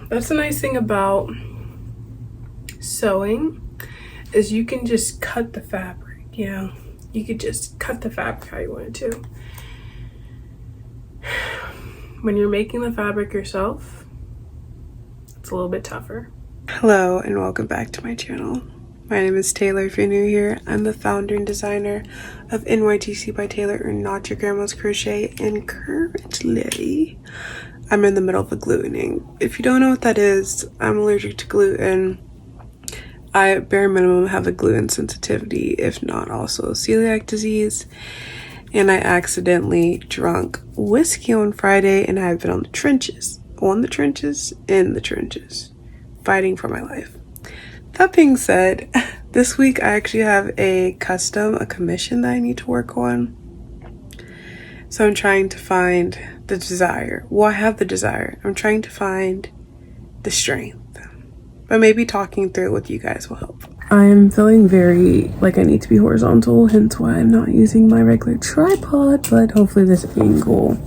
That's the nice thing about sewing, is you can just cut the fabric, you know? You could just cut the fabric how you wanted to. When you're making the fabric yourself, it's a little bit tougher. Hello and welcome back to my channel. My name is Taylor. If you're new here, I'm the founder and designer of NYGC by Taylor, or Not Your Grandma's Crochet, and currently I'm in the middle of a glutening. If you don't know what that is, I'm allergic to gluten. I at bare minimum have a gluten sensitivity, if not also celiac disease. And I accidentally drank whiskey on Friday, and I've been in the trenches, fighting for my life. That being said, this week I actually have a commission that I need to work on. So I'm trying to find the desire. Well, I have the desire. I'm trying to find the strength. But maybe talking through it with you guys will help. I am feeling very like I need to be horizontal, hence why I'm not using my regular tripod, but hopefully this angle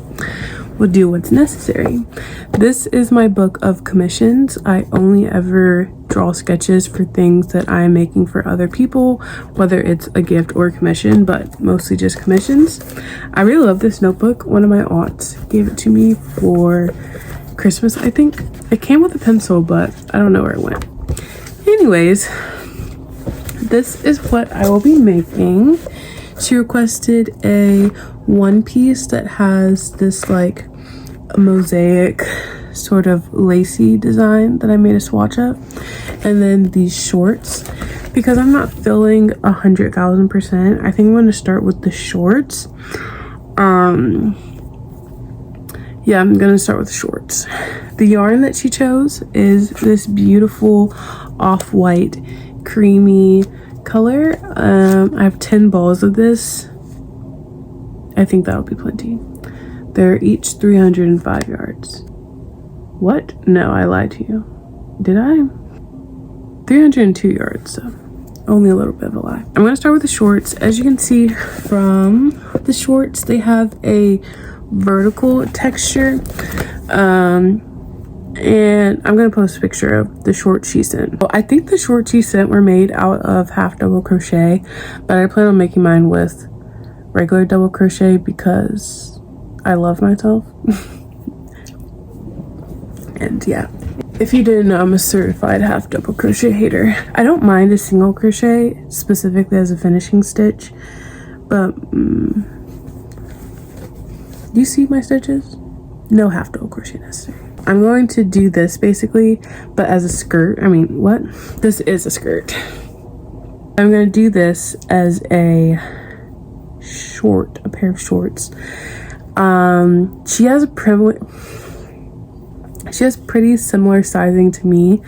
will do what's necessary. This is my book of commissions. I only ever draw sketches for things that I am making for other people, whether it's a gift or a commission, but mostly just commissions. I really love this notebook. One of my aunts gave it to me for Christmas, I think. It came with a pencil, but I don't know where it went. Anyways, this is what I will be making. She requested a one piece that has this like a mosaic sort of lacy design that I made a swatch of, and then these shorts. Because I'm not feeling 100,000%, I think I'm going to start with the shorts. Yeah, I'm gonna start with the shorts. The yarn that she chose is this beautiful off-white creamy color. I have 10 balls of this. I think that'll be plenty. They're each 305 yards. What? No, I lied to you. Did I? 302 yards, so only a little bit of a lie. I'm gonna start with the shorts. As you can see from the shorts, they have a vertical texture, and I'm gonna post a picture of the shorts she sent. I think the shorts she sent were made out of half double crochet, but I plan on making mine with regular double crochet because I love myself. And yeah, if you didn't know, I'm a certified half double crochet hater. I don't mind a single crochet specifically as a finishing stitch, but do you see my stitches? No half double crochet necessary. I'm going to do this basically, but as a skirt. I mean, what? This is a skirt. I'm going to do this as a pair of shorts. She has pretty similar sizing to me,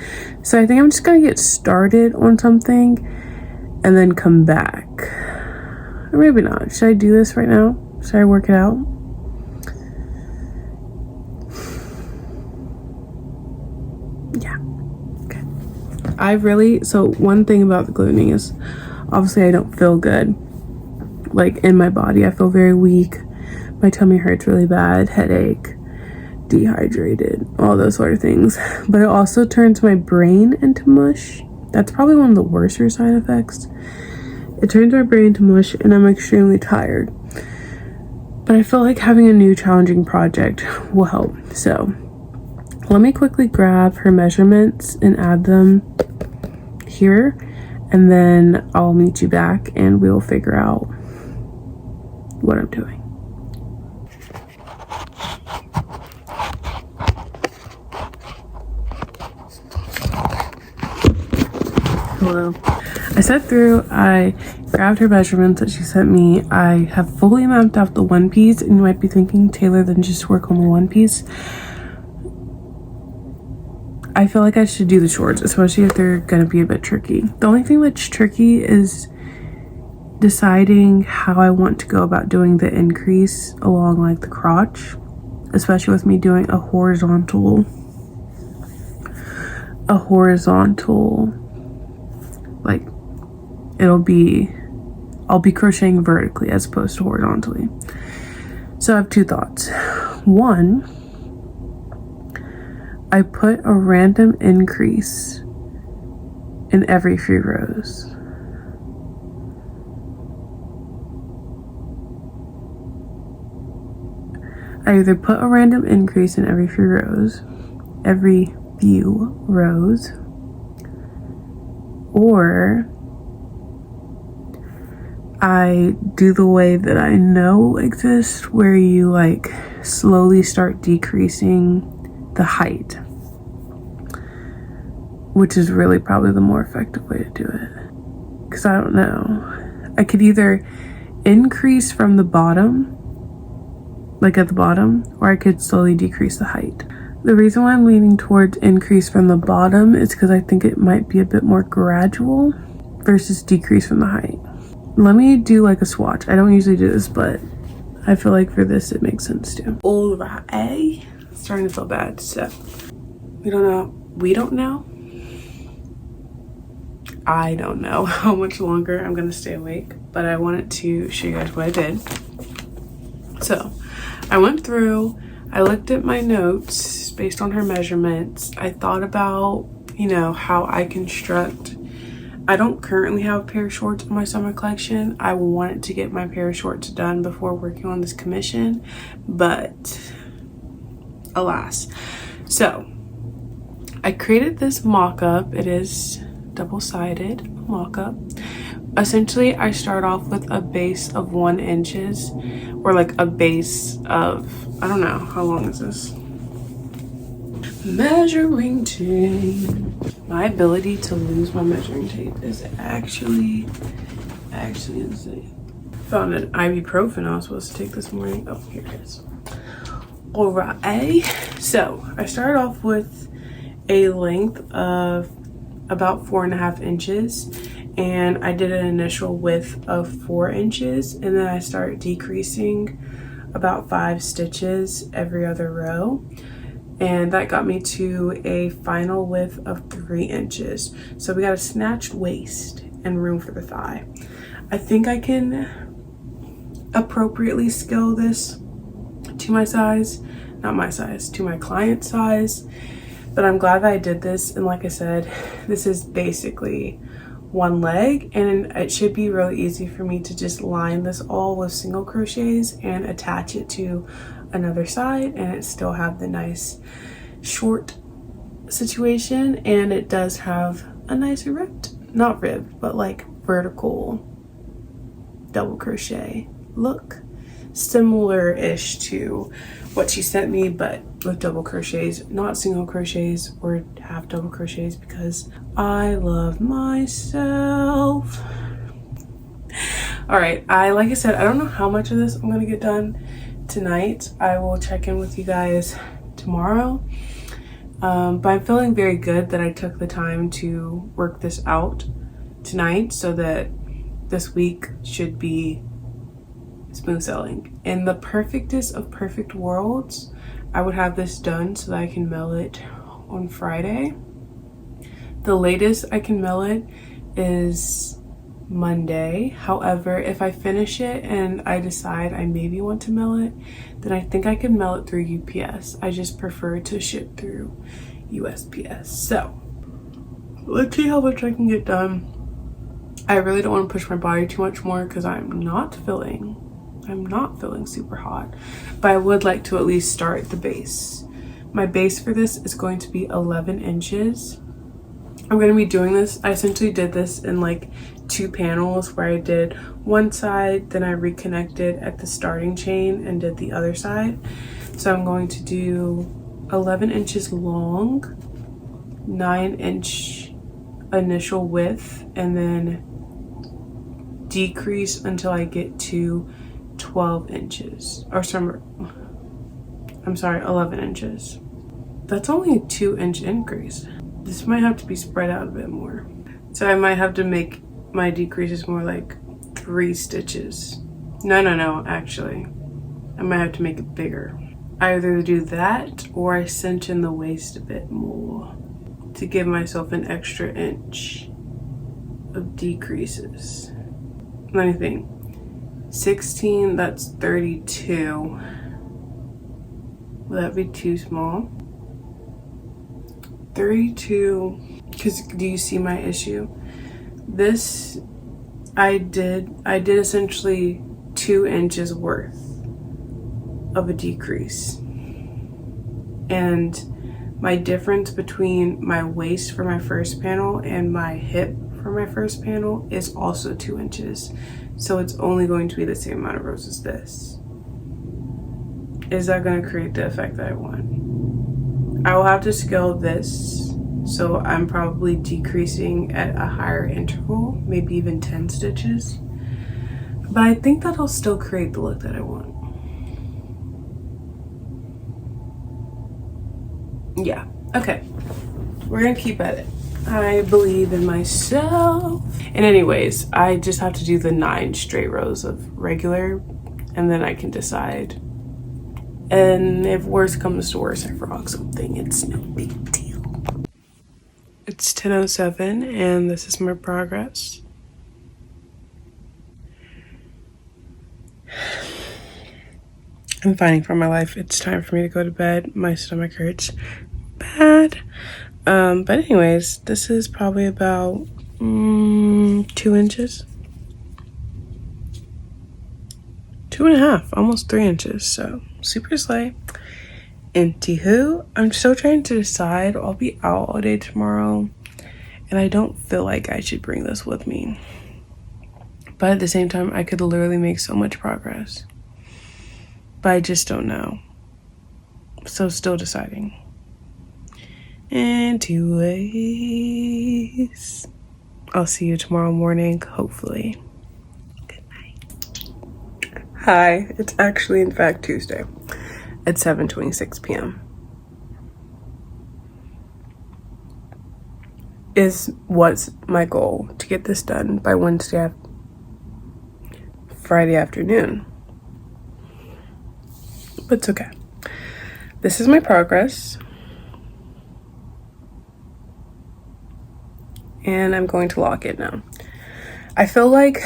so I think I'm just going to get started on something and then come back. Or maybe not. Should I do this right now? Should I work it out? Yeah. Okay. So one thing about the glutening is obviously I don't feel good. Like in my body, I feel very weak. My tummy hurts really bad, headache, dehydrated, all those sort of things. But it also turns my brain into mush. That's probably one of the worst side effects. It turns my brain into mush and I'm extremely tired. But I feel like having a new challenging project will help. So let me quickly grab her measurements and add them here, and then I'll meet you back and we'll figure out what I'm doing. Hello. I sat through, I grabbed her measurements that she sent me. I have fully mapped out the one piece, and you might be thinking, Taylor, then just work on the one piece. I feel like I should do the shorts, especially if they're gonna be a bit tricky. The only thing that's tricky is deciding how I want to go about doing the increase along like the crotch, especially with me doing a horizontal, like I'll be crocheting vertically as opposed to horizontally. So I have two thoughts. One, I put a random increase in every few rows. I either put a random increase in every few rows, or I do the way that I know exists, where you like slowly start decreasing the height, which is really probably the more effective way to do it. Because I don't know. I could either increase from the bottom, like at the bottom, or I could slowly decrease the height. The reason why I'm leaning towards increase from the bottom is because I think it might be a bit more gradual versus decrease from the height. Let me do like a swatch. I don't usually do this, but I feel like for this it makes sense too. All right, starting to feel bad. So I don't know how much longer I'm gonna stay awake, but I wanted to show you guys what I did. So I went through, I looked at my notes based on her measurements. I thought about, you know, how I construct. I don't currently have a pair of shorts in my summer collection. I wanted to get my pair of shorts done before working on this commission, but alas. So I created this mock-up. It is double-sided mock-up. Essentially, I start off with a base of 1 inch, or like a base of, I don't know, how long is this? Measuring tape. My ability to lose my measuring tape is actually insane. Found an ibuprofen I was supposed to take this morning. Oh, here it is. All right, so I started off with a length of about 4.5 inches, and I did an initial width of 4 inches, and then I started decreasing about 5 stitches every other row, and that got me to a final width of 3 inches. So we got a snatched waist and room for the thigh. I think I can appropriately scale this to my size, not my size, to my client's size. But I'm glad that I did this, and like I said, this is basically one leg, and it should be really easy for me to just line this all with single crochets and attach it to another side, and it still have the nice short situation. And it does have a nice not ribbed, but like vertical double crochet look, similar-ish to what she sent me, but with double crochets, not single crochets or half double crochets, because I love myself. All right, like I said, I don't know how much of this I'm gonna get done tonight. I will check in with you guys tomorrow, but I'm feeling very good that I took the time to work this out tonight, so that this week should be smooth sailing. In the perfectest of perfect worlds, I would have this done so that I can mail it on Friday. The latest I can mail it is Monday. However, if I finish it and I decide I maybe want to mail it, then I think I can mail it through UPS. I just prefer to ship through USPS. So let's see how much I can get done. I really don't want to push my body too much more because I'm not feeling super hot, but I would like to at least start the base. My base for this is going to be 11 inches. I'm going to be doing this, I essentially did this in like 2 panels, where I did one side, then I reconnected at the starting chain and did the other side. So I'm going to do 11 inches long, 9-inch initial width, and then decrease until I get to 12 inches, or I'm sorry, 11 inches. That's only a 2-inch increase. This might have to be spread out a bit more. So I might have to make my decreases more like 3 stitches. No, actually. I might have to make it bigger. I either do that or I cinch in the waist a bit more to give myself an extra inch of decreases. Let me think. 16, that's 32. Will that be too small? 32, because do you see my issue? This, I did essentially 2 inches worth of a decrease. And my difference between my waist for my first panel and my hip for my first panel is also 2 inches. So it's only going to be the same amount of rows as this. Is that going to create the effect that I want? I will have to scale this, so I'm probably decreasing at a higher interval, maybe even 10 stitches. But I think that'll still create the look that I want. Yeah, okay. We're gonna keep at it. I believe in myself. And anyways, I just have to do the 9 straight rows of regular, and then I can decide. And if worse comes to worse, I forgot something, it's no big deal. It's 10:07 and this is my progress. I'm fighting for my life. It's time for me to go to bed. My stomach hurts bad. But anyways, this is probably about 2 inches. 2.5, almost 3 inches, so super slay. Anywho, I'm still trying to decide. I'll be out all day tomorrow, and I don't feel like I should bring this with me. But at the same time, I could literally make so much progress. But I just don't know. So still deciding. Anyways, I'll see you tomorrow morning, hopefully. Good night. Hi, it's actually in fact Tuesday at 7:26 p.m. What's my goal to get this done by Friday afternoon. But it's okay. This is my progress. And I'm going to lock it now. I feel like,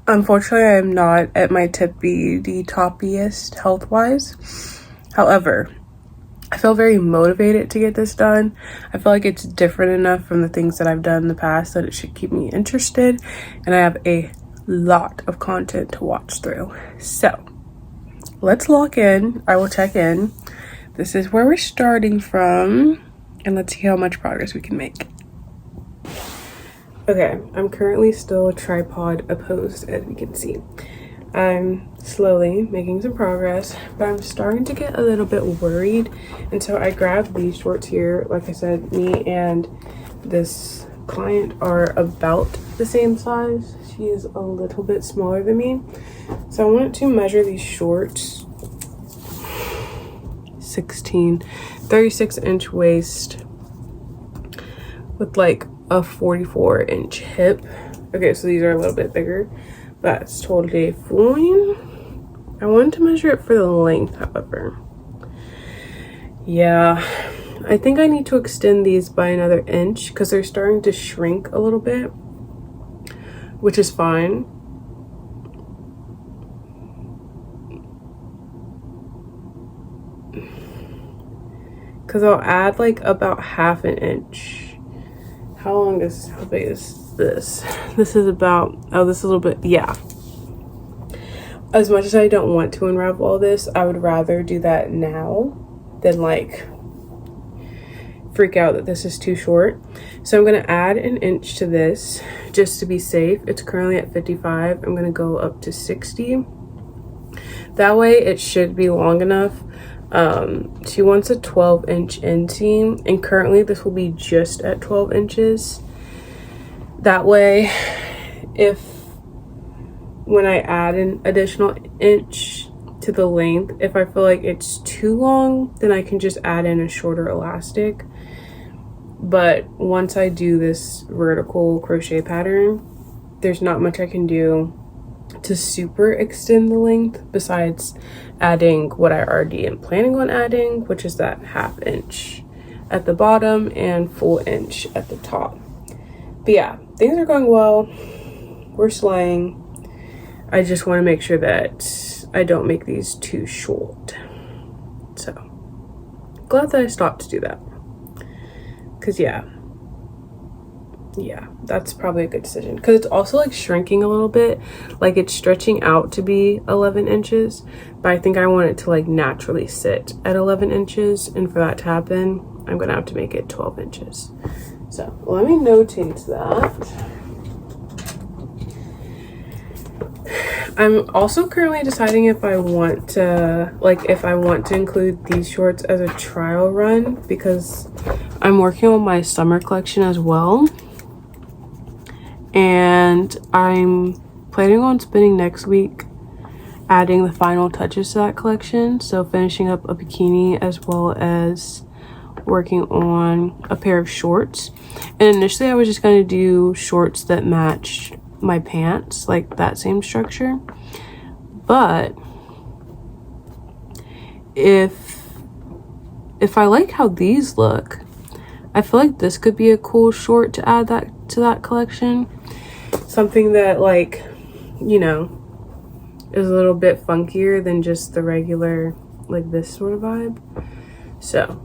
unfortunately, I'm not at my toppiest health-wise. However, I feel very motivated to get this done. I feel like it's different enough from the things that I've done in the past that it should keep me interested. And I have a lot of content to watch through. So, let's lock in. I will check in. This is where we're starting from. And let's see how much progress we can make. Okay, I'm currently still tripod opposed, as you can see. I'm slowly making some progress, but I'm starting to get a little bit worried. And so I grabbed these shorts here. Like I said, me and this client are about the same size. She is a little bit smaller than me. So I wanted to measure these shorts. 36 inch waist with like a 44-inch hip. Okay, so these are a little bit bigger. That's totally fine. I wanted to measure it for the length, however. Yeah, I think I need to extend these by another inch because they're starting to shrink a little bit, which is fine. Because I'll add like about half an inch. How big is this? This is about, this is a little bit, yeah. As much as I don't want to unravel all this, I would rather do that now than like freak out that this is too short. So I'm gonna add an inch to this just to be safe. It's currently at 55. I'm gonna go up to 60. That way it should be long enough. She wants a 12-inch inseam, and currently this will be just at 12 inches. That way, when I add an additional inch to the length, if I feel like it's too long, then I can just add in a shorter elastic. But once I do this vertical crochet pattern, there's not much I can do to super extend the length besides adding what I already am planning on adding, which is that half inch at the bottom and full inch at the top. But yeah, things are going well. We're slaying. I just want to make sure that I don't make these too short. So glad that I stopped to do that, because yeah, that's probably a good decision, because it's also like shrinking a little bit, like it's stretching out to be 11 inches, but I think I want it to like naturally sit at 11 inches, and for that to happen I'm gonna have to make it 12 inches. So let me notate that. I'm also currently deciding if I want to include these shorts as a trial run, because I'm working on my summer collection as well, and I'm planning on spending next week adding the final touches to that collection, so finishing up a bikini as well as working on a pair of shorts. And initially I was just going to do shorts that match my pants, like that same structure, but if I like how these look, I feel like this could be a cool short to add that to that collection. Something that, like, you know, is a little bit funkier than just the regular, like this sort of vibe. So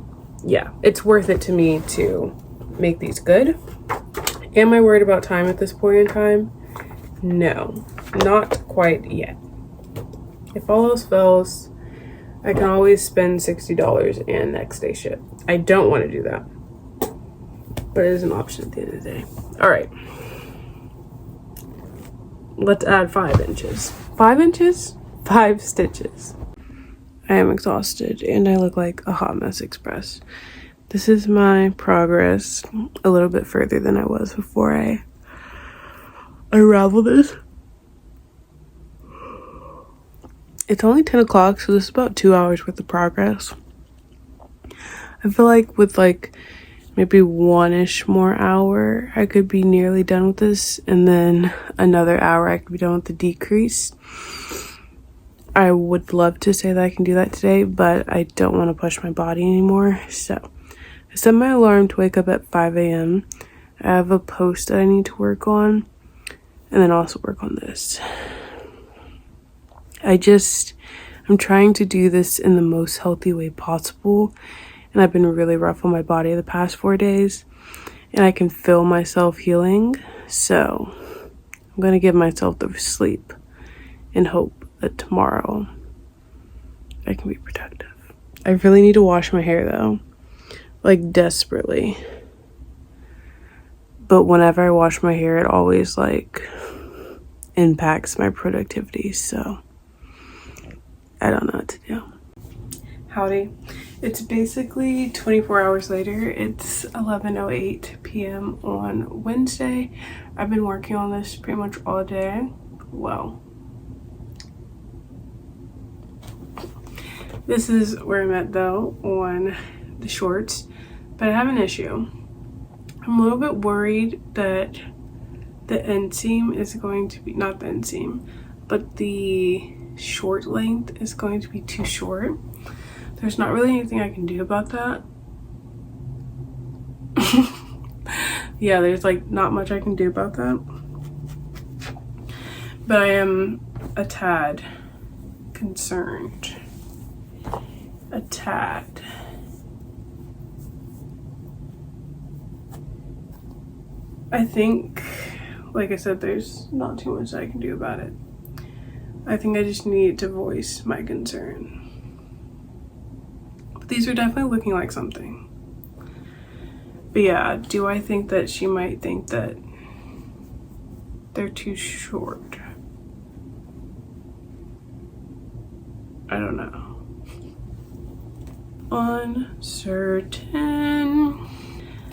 yeah, it's worth it to me to make these good. Am I worried about time at this point in time? No, not quite yet. If all else fails, I can always spend $60 and next day ship. I don't want to do that, but it is an option at the end of the day. All right, let's add 5 inches. 5 inches, 5 stitches. I am exhausted and I look like a hot mess express. This is my progress, a little bit further than I was before I unraveled this. It's only 10 o'clock, so this is about 2 hours worth of progress. I feel like with like maybe one-ish more hour, I could be nearly done with this, and then another hour I could be done with the decrease. I would love to say that I can do that today, but I don't want to push my body anymore. So I set my alarm to wake up at 5 a.m. I have a post that I need to work on, and then also work on this. I'm trying to do this in the most healthy way possible, and I've been really rough on my body the past 4 days, and I can feel myself healing, so I'm going to give myself the sleep and hope that tomorrow I can be productive. I really need to wash my hair though, like desperately, but whenever I wash my hair it always like impacts my productivity, so I don't know what to do. Howdy. It's basically 24 hours later. It's 11:08 p.m. on Wednesday. I've been working on this pretty much all day. Well, this is where I'm at though on the shorts, but I have an issue. I'm a little bit worried that the inseam is going to be, not the inseam, but the short length is going to be too short. There's not really anything I can do about that. Yeah, there's like not much I can do about that. But I am a tad concerned. A tad. I think, like I said, there's not too much I can do about it. I think I just need to voice my concern. But these are definitely looking like something. But yeah, do I think that she might think that they're too short? I don't know. Uncertain.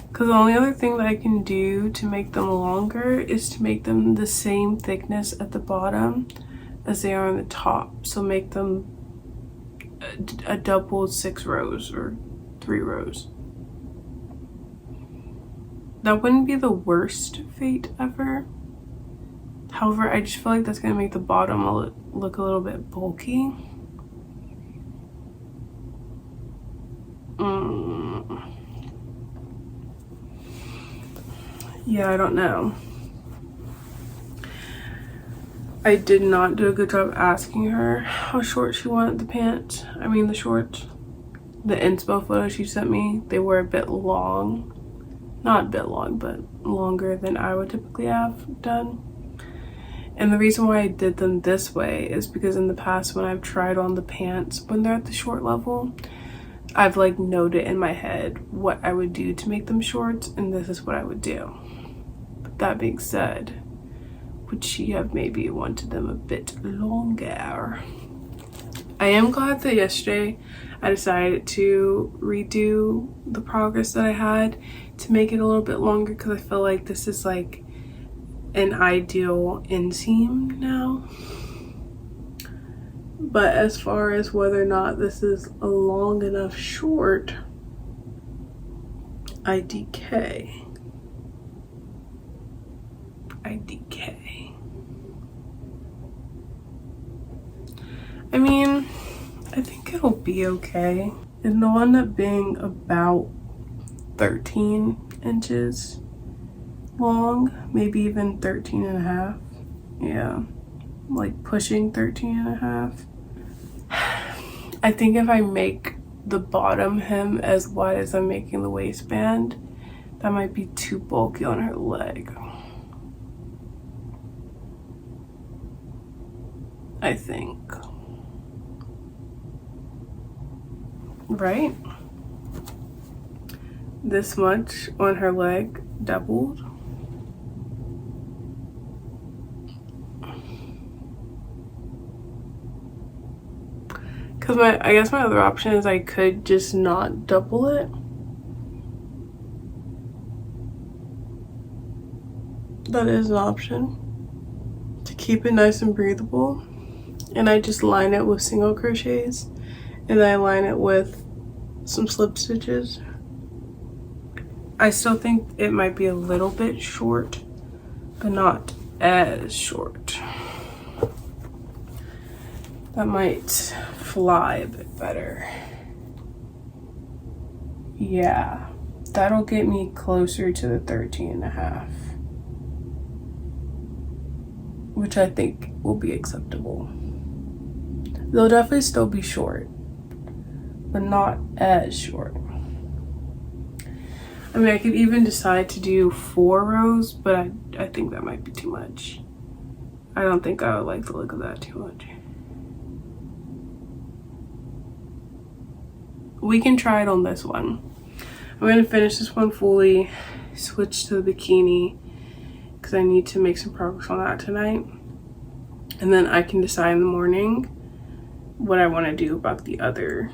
Because the only other thing that I can do to make them longer is to make them the same thickness at the bottom as they are on the top. So make them a double 6 rows or 3 rows. That wouldn't be the worst fate ever. However, I just feel like that's going to make the bottom look a little bit bulky. Yeah, I don't know. I did not do a good job asking her how short she wanted the pants. I mean the shorts. The inspo photo she sent me, they were a bit long. not a bit long, but longer than I would typically have done. And the reason why I did them this way is because in the past when I've tried on the pants when they're at the short level, I've like noted in my head what I would do to make them short, and this is what I would do. But that being said, would she have maybe wanted them a bit longer? I am glad that yesterday I decided to redo the progress that I had to make it a little bit longer, because I feel like this is like an ideal inseam now. But as far as whether or not this is a long enough short, IDK. I mean, I think it'll be okay. It'll end up being about 13 inches long, maybe even 13 and a half. Yeah, like pushing 13 and a half. I think if I make the bottom hem as wide as I'm making the waistband, that might be too bulky on her leg. I think. Right? This much on her leg, doubled. Because I guess my other option is I could just not double it. That is an option to keep it nice and breathable. And I just line it with single crochets, and then I line it with some slip stitches. I still think it might be a little bit short, but not as short. That might fly a bit better. Yeah, that'll get me closer to the 13 and a half, which I think will be acceptable. They'll definitely still be short, but not as short. I mean, I could even decide to do 4 rows, but I think that might be too much. I don't think I would like the look of that too much. We can try it on this one. I'm going to finish this one fully, switch to the bikini, because I need to make some progress on that tonight. And then I can decide in the morning what I want to do about the other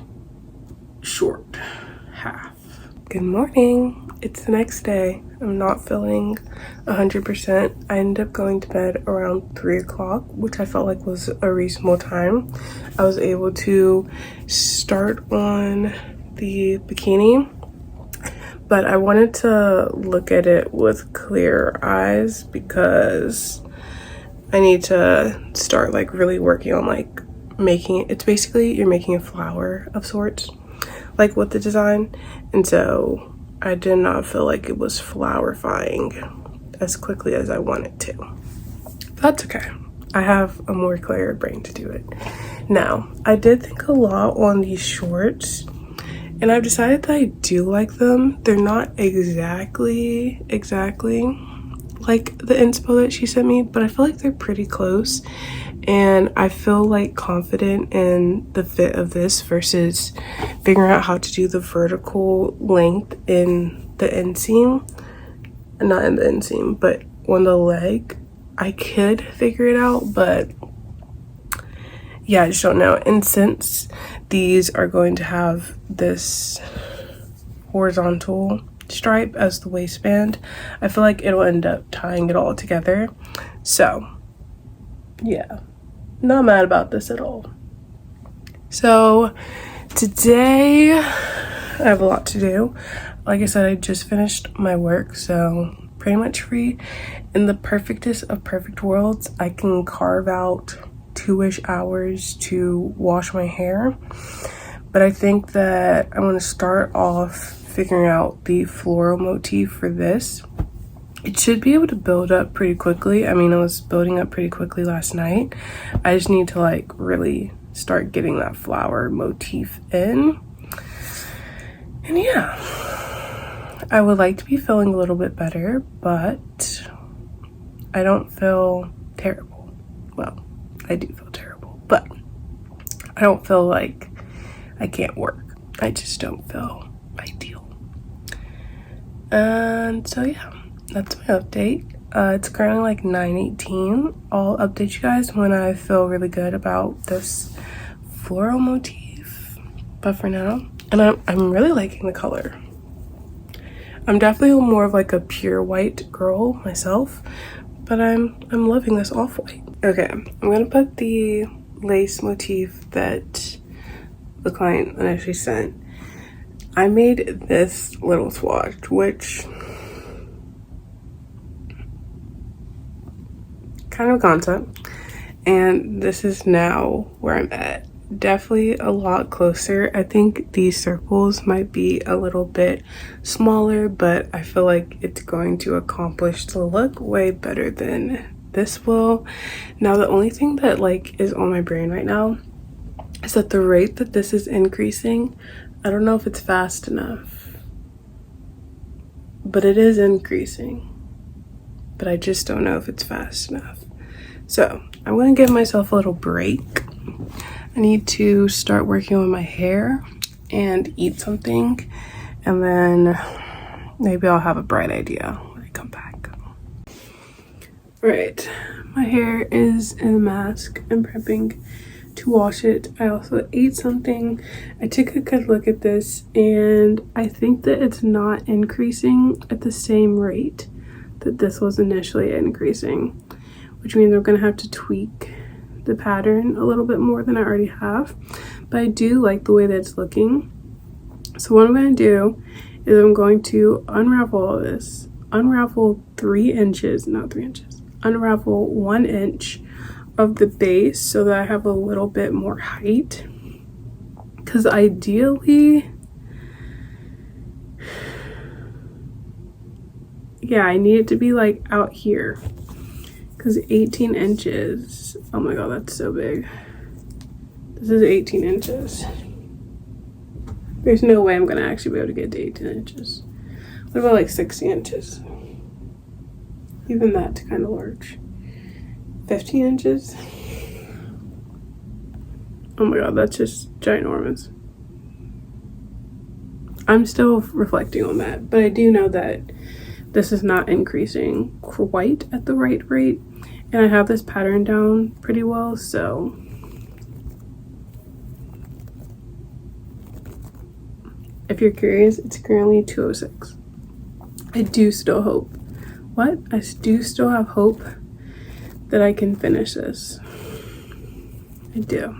short half. Good morning. It's the next day. I'm not feeling 100%. I ended up going to bed around 3 o'clock, which I felt like was a reasonable time. I was able to start on the bikini, but I wanted to look at it with clear eyes because I need to start like really working on like making it. It's basically you're making a flower of sorts, like with the design, and so I did not feel like it was flowerifying as quickly as I wanted to. That's okay. I have a more clear brain to do it. Now, I did think a lot on these shorts, and I've decided that I do like them. They're not exactly like the inspo that she sent me, but I feel like they're pretty close, and I feel like confident in the fit of this versus figuring out how to do the vertical length in the inseam. Not in the inseam, but on the leg. I could figure it out, but yeah, I just don't know. And since these are going to have this horizontal stripe as the waistband, I feel like it'll end up tying it all together. So yeah, not mad about this at all. So today I have a lot to do. Like I said, I just finished my work, so pretty much free. In the perfectest of perfect worlds, I can carve out 2-ish hours to wash my hair, but I think that I'm going to start off figuring out the floral motif for this. It should be able to build up pretty quickly. I mean, it was building up pretty quickly last night. I just need to like really start getting that flower motif in. And yeah, I would like to be feeling a little bit better, but I don't feel terrible. Well, I do feel terrible, but I don't feel like I can't work. I just don't feel ideal. And so yeah, that's my update. It's currently like 9:18. I'll update you guys when I feel really good about this floral motif. But for now, and I'm really liking the color. I'm definitely more of like a pure white girl myself, but I'm loving this off-white. Okay, I'm gonna put the lace motif that the client initially sent. I made this little swatch, which kind of concept, and this is now where I'm at. Definitely a lot closer. I think these circles might be a little bit smaller, but I feel like it's going to accomplish the look way better than this will. Now the only thing that like is on my brain right now is that the rate that this is increasing, I don't know if it's fast enough, but it is increasing, but I just don't know if it's fast enough. So I'm gonna give myself a little break. I need to start working on my hair and eat something, and then maybe I'll have a bright idea when I come back. All right, my hair is in a mask. I'm prepping to wash it. I also ate something. I took a good look at this, and I think that it's not increasing at the same rate that this was initially increasing, which means I'm gonna have to tweak the pattern a little bit more than I already have, but I do like the way that it's looking. So what I'm going to do is I'm going to unravel all this, unravel 3 inches, not 3 inches, unravel 1 inch of the base so that I have a little bit more height, because ideally, yeah, I need it to be like out here. Because 18 inches, oh my god, that's so big. This is 18 inches. There's no way I'm gonna actually be able to get to 18 inches. What about like 60 inches? Even that's kind of large. 15 inches? Oh my god, that's just ginormous. I'm still reflecting on that, but I do know that this is not increasing quite at the right rate. And I have this pattern down pretty well, so if you're curious, it's currently 206. I do still hope. What? I do still have hope that I can finish this. I do.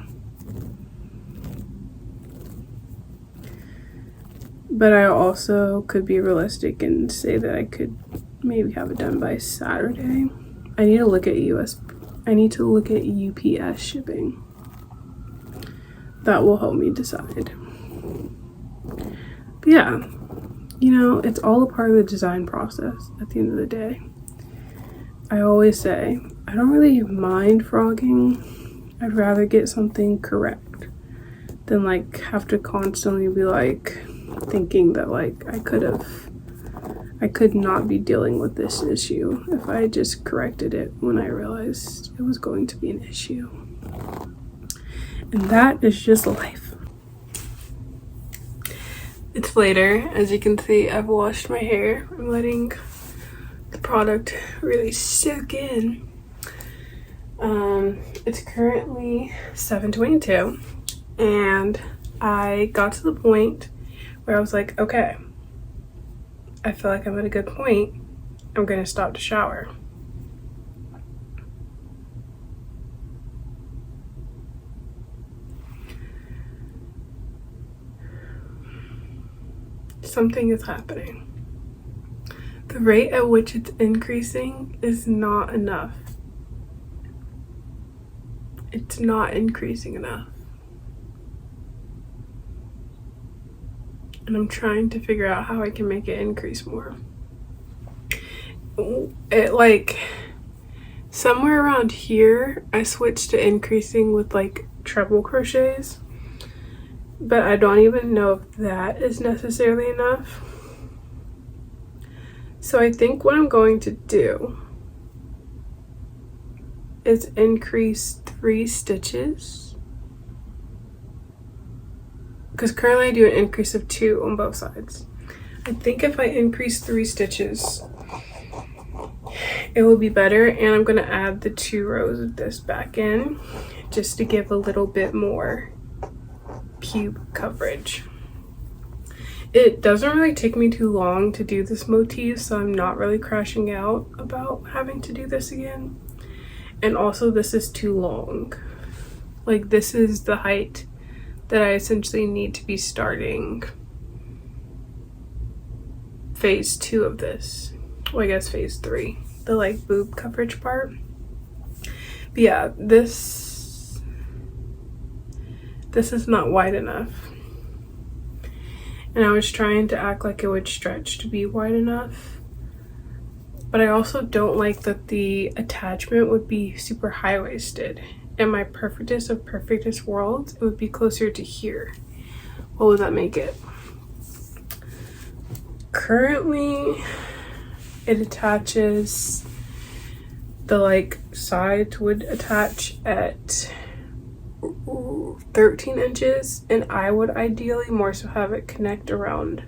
But I also could be realistic and say that I could maybe have it done by Saturday. I need to look at UPS shipping. That will help me decide. But yeah, you know, it's all a part of the design process at the end of the day. I always say, I don't really mind frogging. I'd rather get something correct than like have to constantly be like thinking that like I could not be dealing with this issue if I just corrected it when I realized it was going to be an issue. And that is just life. It's later. As you can see, I've washed my hair. I'm letting the product really soak in. It's currently 7:22, and I got to the point where I was like, okay, I feel like I'm at a good point. I'm gonna stop to shower. Something is happening. The rate at which it's increasing is not enough. It's not increasing enough. And I'm trying to figure out how I can make it increase more. It like somewhere around here I switched to increasing with like treble crochets, but I don't even know if that is necessarily enough. So I think what I'm going to do is increase 3 stitches, because currently I do an increase of 2 on both sides. I think if I increase 3 stitches, it will be better. And I'm going to add the 2 rows of this back in just to give a little bit more cube coverage. It doesn't really take me too long to do this motif, so I'm not really crashing out about having to do this again. And also, this is too long. Like, this is the height that I essentially need to be starting phase 2 of this. Well, I guess phase 3, the like boob coverage part. But yeah, this is not wide enough. And I was trying to act like it would stretch to be wide enough. But I also don't like that the attachment would be super high-waisted. In my perfectest of perfectest worlds, it would be closer to here. What would that make it? Currently, it attaches, the like sides would attach at 13 inches, and I would ideally more so have it connect around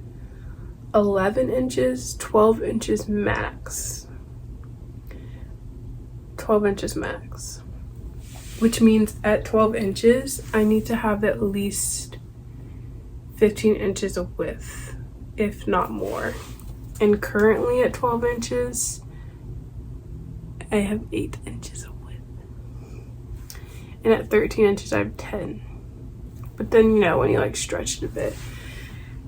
11 inches, 12 inches max. 12 inches max. Which means at 12 inches, I need to have at least 15 inches of width, if not more. And currently at 12 inches, I have 8 inches of width. And at 13 inches, I have 10. But then, you know, when you like stretch it a bit,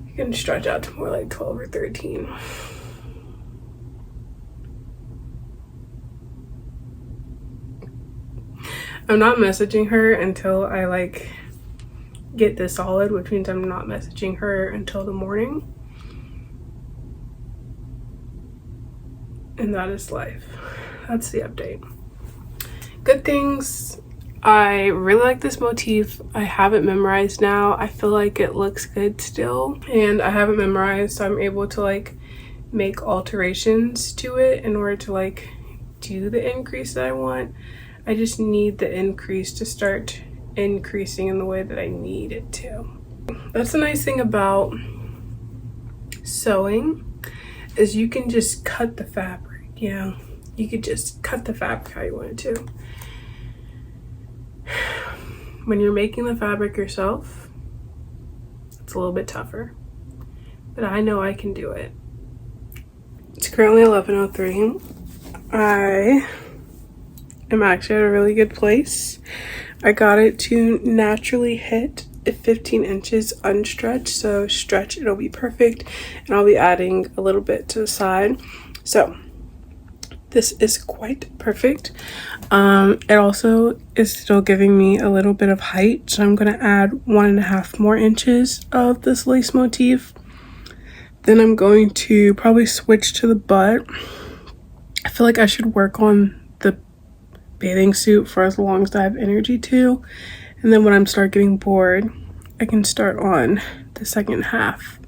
you can stretch out to more like 12 or 13. I'm not messaging her until I like get this solid, which means I'm not messaging her until the morning. And that is life. That's the update. Good things. I really like this motif. I have it memorized now. I feel like it looks good still. And I have it memorized, so I'm able to like make alterations to it in order to like do the increase that I want. I just need the increase to start increasing in the way that I need it to. That's the nice thing about sewing, is you can just cut the fabric, you know? You could just cut the fabric how you want it to. When you're making the fabric yourself, it's a little bit tougher, but I know I can do it. It's currently 11:03. I am actually at a really good place. I got it to naturally hit 15 inches unstretched, so stretch, it'll be perfect, and I'll be adding a little bit to the side. So this is quite perfect. It also is still giving me a little bit of height, so I'm going to add 1.5 more inches of this lace motif. Then I'm going to probably switch to the butt. I feel like I should work on the bathing suit for as long as I have energy to, and then when I start getting bored, I can start on the second half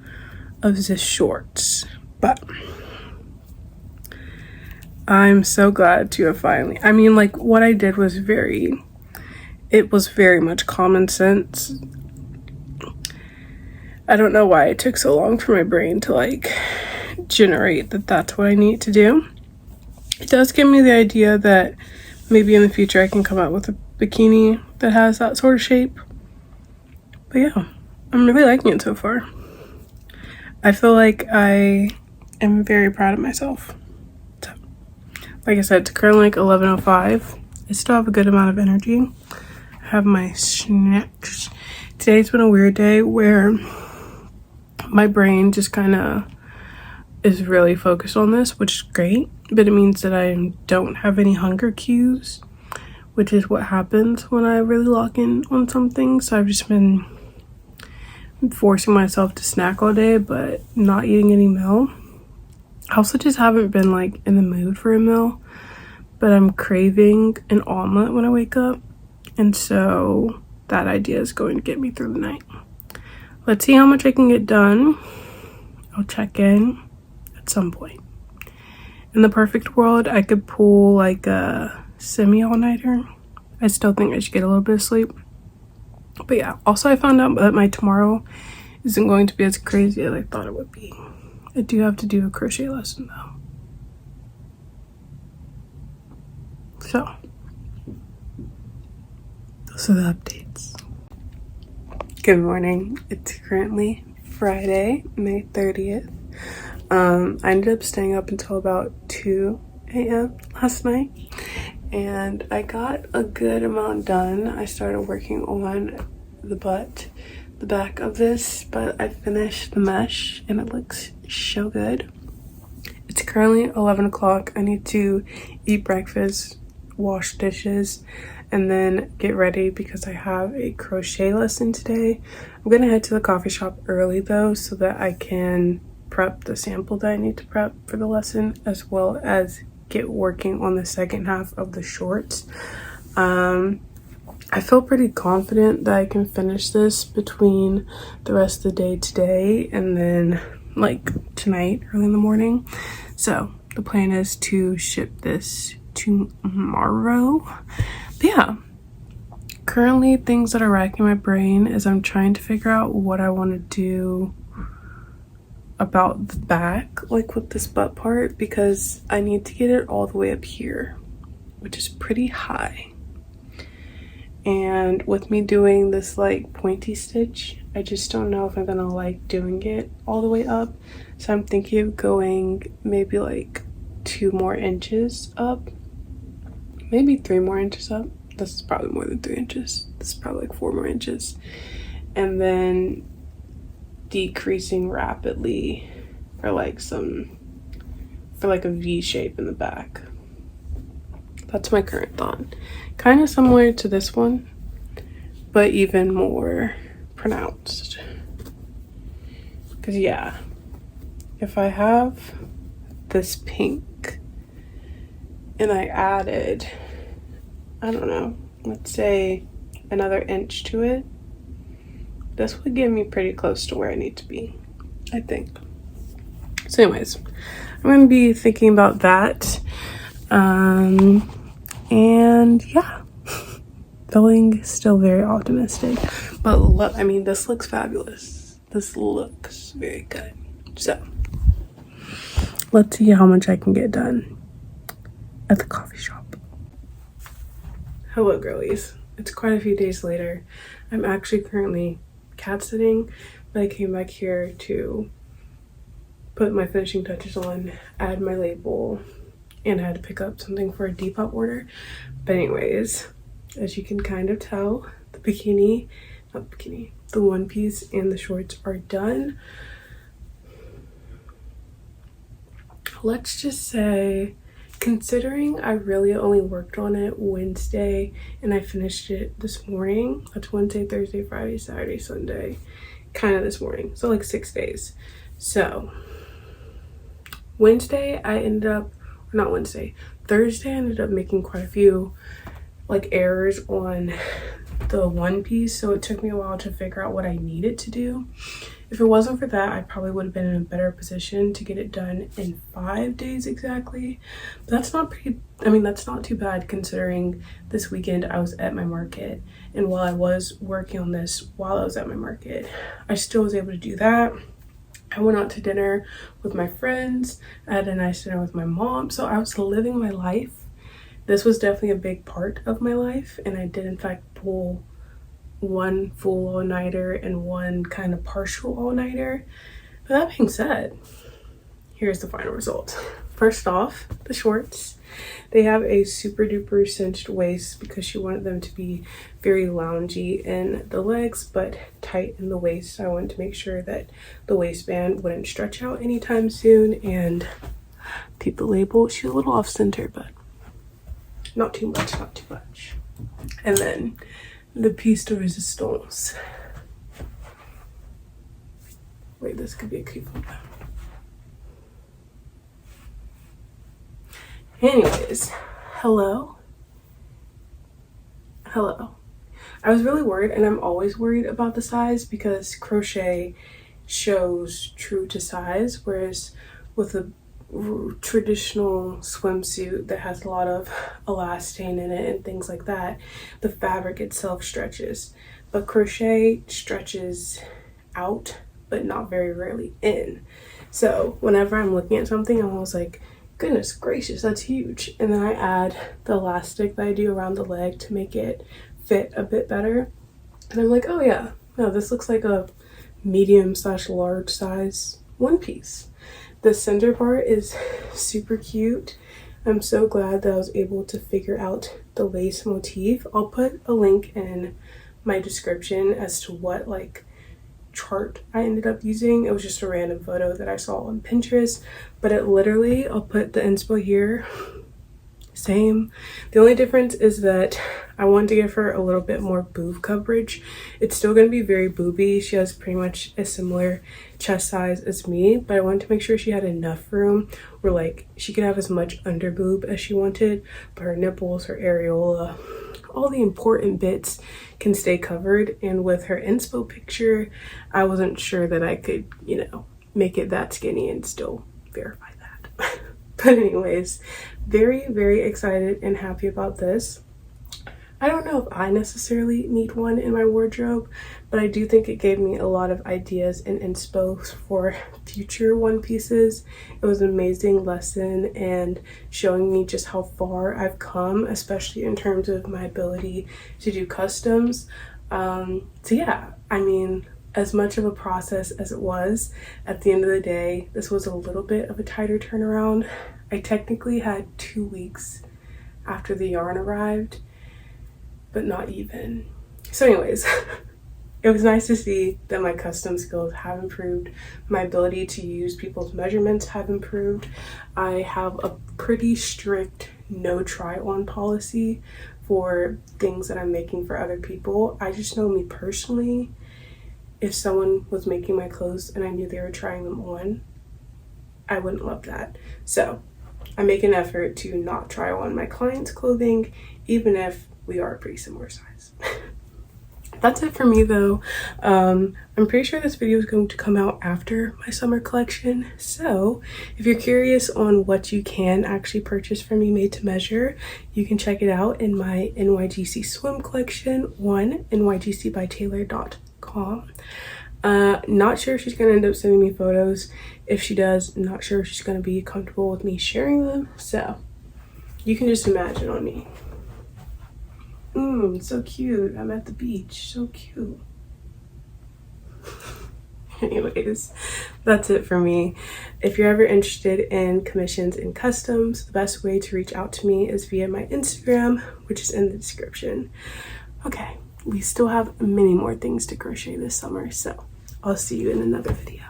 of this shorts. But I'm so glad to have finally, I mean, like, what I did was very much common sense. I don't know why it took so long for my brain to like generate that that's what I need to do. It does give me the idea that maybe in the future I can come out with a bikini that has that sort of shape. But yeah, I'm really liking it so far. I feel like I am very proud of myself. So, like I said, it's currently like 11:05. I still have a good amount of energy. I have my snacks. Today's been a weird day where my brain just kind of is really focused on this, which is great, but it means that I don't have any hunger cues, which is what happens when I really lock in on something. So I've just been forcing myself to snack all day but not eating any meal. I also just haven't been like in the mood for a meal, but I'm craving an omelet when I wake up, and so that idea is going to get me through the night. Let's see how much I can get done. I'll check in at some point. In the perfect world, I could pull like a semi all-nighter. I still think I should get a little bit of sleep. But yeah, also I found out that my tomorrow isn't going to be as crazy as I thought it would be. I do have to do a crochet lesson though. So, those are the updates. Good morning. It's currently Friday, May 30th. I ended up staying up until about 2 a.m. last night, and I got a good amount done. I started working on the back of this, but I finished the mesh and it looks so good. It's currently 11 o'clock. I need to eat breakfast, wash dishes, and then get ready because I have a crochet lesson today. I'm gonna head to the coffee shop early though, so that I can prep the sample that I need to prep for the lesson, as well as get working on the second half of the shorts. I feel pretty confident that I can finish this between the rest of the day today and then like tonight early in the morning. So the plan is to ship this tomorrow. But yeah, currently things that are racking my brain is I'm trying to figure out what I want to do about the back, like with this butt part, because I need to get it all the way up here, which is pretty high. And with me doing this like pointy stitch, I just don't know if I'm gonna like doing it all the way up. So I'm thinking of going maybe like 2 more inches up, maybe 3 more inches up. This is probably more than 3 inches. This is probably like 4 more inches. And then decreasing rapidly for like a V shape in the back. That's my current thought. Kind of similar to this one, but even more pronounced. Because yeah, if I have this pink and I added, I don't know, let's say another inch to it, this would get me pretty close to where I need to be, I think. So anyways, I'm going to be thinking about that. And yeah, feeling still very optimistic. But look, I mean, this looks fabulous. This looks very good. So let's see how much I can get done at the coffee shop. Hello, girlies. It's quite a few days later. I'm actually currently cat sitting, but I came back here to put my finishing touches on, add my label, and I had to pick up something for a Depop order. But anyways, as you can kind of tell, the one piece and the shorts are done. Let's just say, considering I really only worked on it Wednesday and I finished it this morning, that's Wednesday, Thursday, Friday, Saturday, Sunday, kind of this morning, so like 6 days. So Thursday I ended up making quite a few like errors on the one piece, so it took me a while to figure out what I needed to do. If it wasn't for that, I probably would have been in a better position to get it done in 5 days exactly. But that's not too bad considering this weekend I was at my market, and while I was working on this while I was at my market, I still was able to do that. I went out to dinner with my friends. I had a nice dinner with my mom. So I was living my life. This was definitely a big part of my life. And I did in fact pull one full all-nighter and one kind of partial all-nighter. But that being said, here's the final result. First off, the shorts. They have a super duper cinched waist because she wanted them to be very loungy in the legs but tight in the waist. I wanted to make sure that the waistband wouldn't stretch out anytime soon. And keep the label, she's a little off center, but not too much. And then the piece de resistance. Wait, this could be a cute one. Anyways, hello. I was really worried, and I'm always worried about the size because crochet shows true to size, whereas with the traditional swimsuit that has a lot of elastane in it and things like that, the fabric itself stretches. But crochet stretches out, but not very rarely in. So whenever I'm looking at something, I'm always like, goodness gracious, that's huge. And then I add the elastic that I do around the leg to make it fit a bit better. And I'm like, oh yeah, no, this looks like a medium/large size one piece. The center part is super cute. I'm so glad that I was able to figure out the lace motif. I'll put a link in my description as to what like chart I ended up using. It was just a random photo that I saw on Pinterest, but it literally, I'll put the inspo here, same. The only difference is that I wanted to give her a little bit more boob coverage. It's still going to be very booby. She has pretty much a similar chest size as me, but I wanted to make sure she had enough room where like she could have as much under boob as she wanted, but her nipples, her areola, all the important bits can stay covered. And with her inspo picture, I wasn't sure that I could, you know, make it that skinny and still verify that. But anyways, very, very excited and happy about this. I don't know if I necessarily need one in my wardrobe, but I do think it gave me a lot of ideas and inspo for future one pieces. It was an amazing lesson and showing me just how far I've come, especially in terms of my ability to do customs. So yeah, I mean, as much of a process as it was, at the end of the day, this was a little bit of a tighter turnaround. I technically had 2 weeks after the yarn arrived, but not even. So anyways, it was nice to see that my custom skills have improved. My ability to use people's measurements have improved. I have a pretty strict no try on policy for things that I'm making for other people. I just know me personally, if someone was making my clothes and I knew they were trying them on, I wouldn't love that. So I make an effort to not try on my clients' clothing, even if we are a pretty similar size. That's it for me though. I'm pretty sure this video is going to come out after my summer collection. So if you're curious on what you can actually purchase from me made to measure, you can check it out in my NYGC swim collection, nygcbytaylor.com. Not sure if she's gonna end up sending me photos. If she does, not sure if she's gonna be comfortable with me sharing them. So you can just imagine on me. So cute. I'm at the beach. So cute. Anyways, that's it for me. If you're ever interested in commissions and customs, the best way to reach out to me is via my Instagram, which is in the description. Okay, we still have many more things to crochet this summer, so I'll see you in another video.